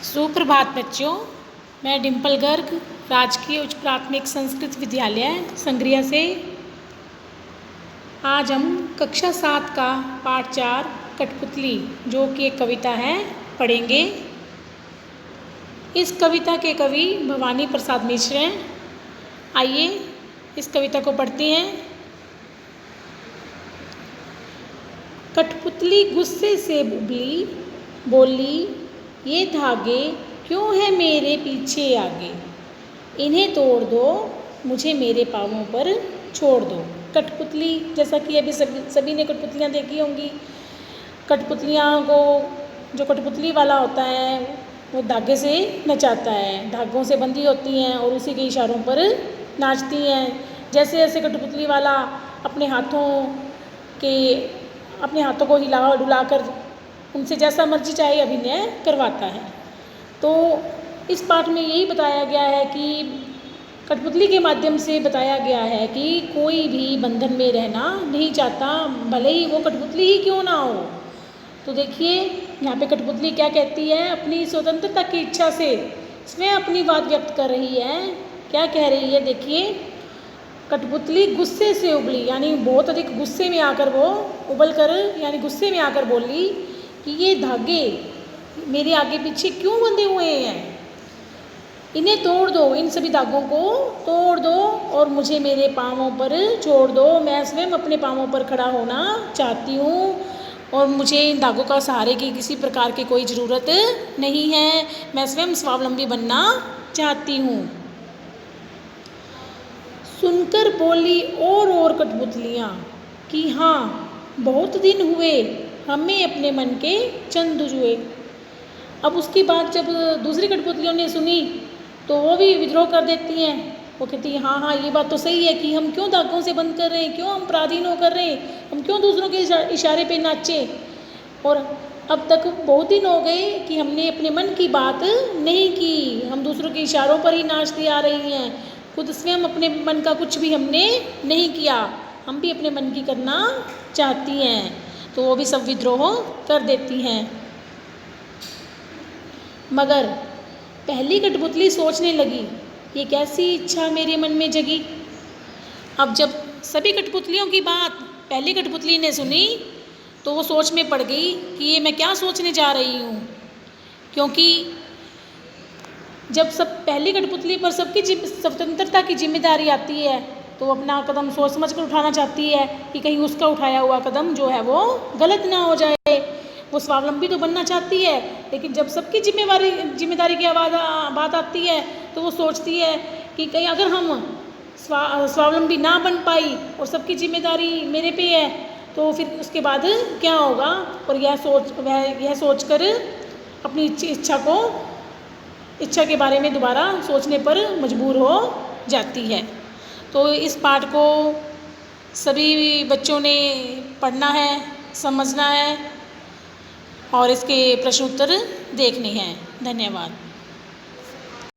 सुप्रभात बच्चों, मैं डिम्पल गर्ग राजकीय उच्च प्राथमिक संस्कृत विद्यालय संग्रिया से आज हम कक्षा 7 का पाठ 4 कठपुतली जो कि एक कविता है पढ़ेंगे। इस कविता के कवि भवानी प्रसाद मिश्र हैं। आइए इस कविता को पढ़ते हैं। कठपुतली गुस्से से उबली, बोली ये धागे क्यों है मेरे पीछे आगे, इन्हें तोड़ दो मुझे मेरे पाँवों पर छोड़ दो। कठपुतली, जैसा कि अभी सभी ने कठपुतलियाँ देखी होंगी। कठपुतलियाँ को जो कठपुतली वाला होता है वो धागे से नचाता है, धागों से बंधी होती हैं और उसी के इशारों पर नाचती हैं। जैसे जैसे कठपुतली वाला अपने हाथों को हिला डुला कर उनसे जैसा मर्जी चाहे अभिनय करवाता है। तो इस पाठ में यही बताया गया है कि कठपुतली के माध्यम से बताया गया है कि कोई भी बंधन में रहना नहीं चाहता, भले ही वो कठपुतली ही क्यों ना हो। तो देखिए यहाँ पे कठपुतली क्या कहती है, अपनी स्वतंत्रता की इच्छा से स्वयं अपनी बात व्यक्त कर रही है। क्या कह रही है, देखिए। कठपुतली गुस्से से उबली, यानी बहुत अधिक गुस्से में आकर वो उबल कर यानी गुस्से में आकर बोली कि ये धागे मेरे आगे पीछे क्यों बंधे हुए हैं, इन्हें तोड़ दो, इन सभी धागों को तोड़ दो और मुझे मेरे पाँवों पर छोड़ दो। मैं स्वयं अपने पाँवों पर खड़ा होना चाहती हूँ और मुझे इन धागों का सहारे की किसी प्रकार की कोई ज़रूरत नहीं है। मैं स्वयं स्वावलंबी बनना चाहती हूँ। सुनकर बोली और कठपुतलियाँ कि हाँ बहुत दिन हुए हमें अपने मन के चंद जुए। अब उसकी बात जब दूसरी कठपुतलियों ने सुनी तो वो भी विद्रोह कर देती हैं। वो कहती है हाँ ये बात तो सही है कि हम क्यों धागों से बंद कर रहे हैं, क्यों हम पराधीन कर रहे हैं, हम क्यों दूसरों के इशारे पे नाचे। और अब तक बहुत दिन हो गए कि हमने अपने मन की बात नहीं की, हम दूसरों के इशारों पर ही नाचती आ रही हैं, खुद स्वयं अपने मन का कुछ भी हमने नहीं किया। हम भी अपने मन की करना चाहती हैं। तो वो भी सब विद्रोह कर देती हैं। मगर पहली कठपुतली सोचने लगी, ये कैसी इच्छा मेरे मन में जगी। अब जब सभी कठपुतलियों की बात पहली कठपुतली ने सुनी तो वो सोच में पड़ गई कि ये मैं क्या सोचने जा रही हूँ। क्योंकि जब पहली कठपुतली पर सबकी स्वतंत्रता की जिम्मेदारी आती है तो अपना कदम सोच समझ कर उठाना चाहती है कि कहीं उसका उठाया हुआ कदम जो है वो गलत ना हो जाए। वो स्वावलंबी तो बनना चाहती है, लेकिन जब सबकी जिम्मेदारी की बात आती है तो वो सोचती है कि कहीं अगर हम स्वावलंबी ना बन पाई और सबकी जिम्मेदारी मेरे पे है तो फिर उसके बाद क्या होगा। और यह सोचकर अपनी इच्छा के बारे में दोबारा सोचने पर मजबूर हो जाती है। तो इस पाठ को सभी बच्चों ने पढ़ना है, समझना है और इसके प्रश्न उत्तर देखने हैं। धन्यवाद।